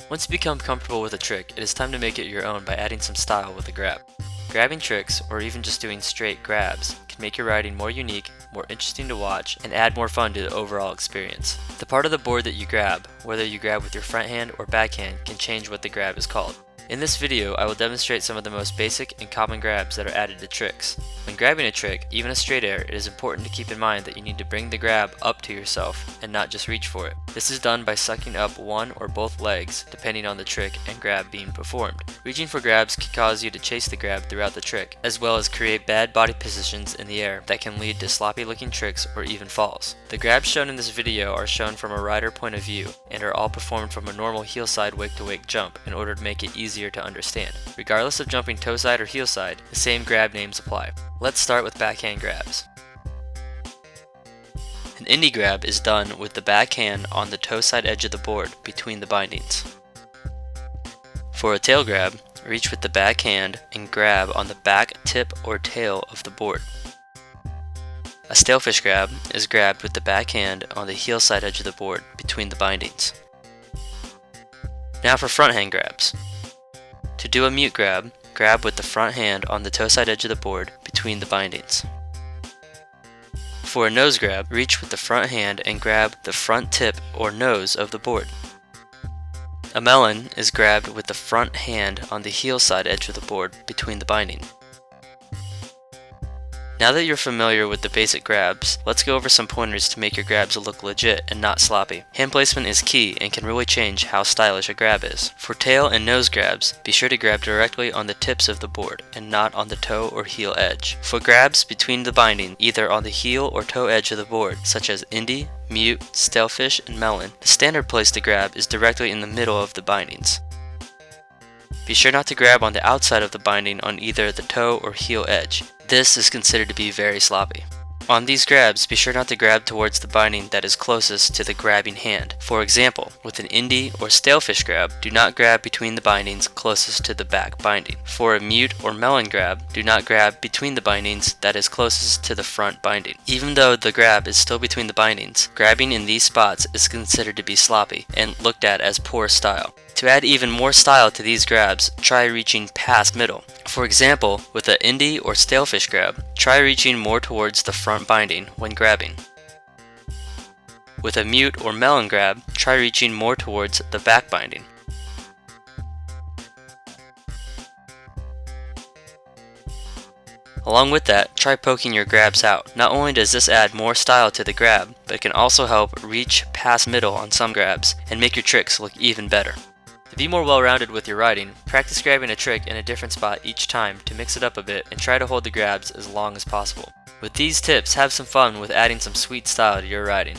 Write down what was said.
Once you become comfortable with a trick, it is time to make it your own by adding some style with a grab. Grabbing tricks, or even just doing straight grabs, can make your riding more unique, more interesting to watch, and add more fun to the overall experience. The part of the board that you grab, whether you grab with your front hand or backhand, can change what the grab is called. In this video, I will demonstrate some of the most basic and common grabs that are added to tricks. When grabbing a trick, even a straight air, it is important to keep in mind that you need to bring the grab up to yourself and not just reach for it. This is done by sucking up one or both legs, depending on the trick and grab being performed. Reaching for grabs can cause you to chase the grab throughout the trick, as well as create bad body positions in the air that can lead to sloppy looking tricks or even falls. The grabs shown in this video are shown from a rider point of view and are all performed from a normal heel side wake to wake jump in order to make it easier to understand. Regardless of jumping toe side or heel side, the same grab names apply. Let's start with backhand grabs. An indie grab is done with the backhand on the toe side edge of the board between the bindings. For a tail grab, reach with the backhand and grab on the back tip or tail of the board. A Stalefish grab is grabbed with the backhand on the heel side edge of the board between the bindings. Now for front hand grabs. To do a mute grab, grab with the front hand on the toe side edge of the board between the bindings. For a nose grab, reach with the front hand and grab the front tip or nose of the board. A melon is grabbed with the front hand on the heel side edge of the board between the binding. Now that you're familiar with the basic grabs, let's go over some pointers to make your grabs look legit and not sloppy. Hand placement is key and can really change how stylish a grab is. For tail and nose grabs, be sure to grab directly on the tips of the board and not on the toe or heel edge. For grabs between the binding, either on the heel or toe edge of the board, such as indie, mute, stalefish, and melon, the standard place to grab is directly in the middle of the bindings. Be sure not to grab on the outside of the binding on either the toe or heel edge. This is considered to be very sloppy. On these grabs, be sure not to grab towards the binding that is closest to the grabbing hand. For example, with an indie or stalefish grab, do not grab between the bindings closest to the back binding. For a mute or melon grab, do not grab between the bindings that is closest to the front binding. Even though the grab is still between the bindings, grabbing in these spots is considered to be sloppy and looked at as poor style. To add even more style to these grabs, try reaching past middle. For example, with an indie or stalefish grab, try reaching more towards the front binding when grabbing. With a mute or melon grab, try reaching more towards the back binding. Along with that, try poking your grabs out. Not only does this add more style to the grab, but it can also help reach past middle on some grabs and make your tricks look even better. To be more well-rounded with your riding, practice grabbing a trick in a different spot each time to mix it up a bit and try to hold the grabs as long as possible. With these tips, have some fun with adding some sweet style to your riding.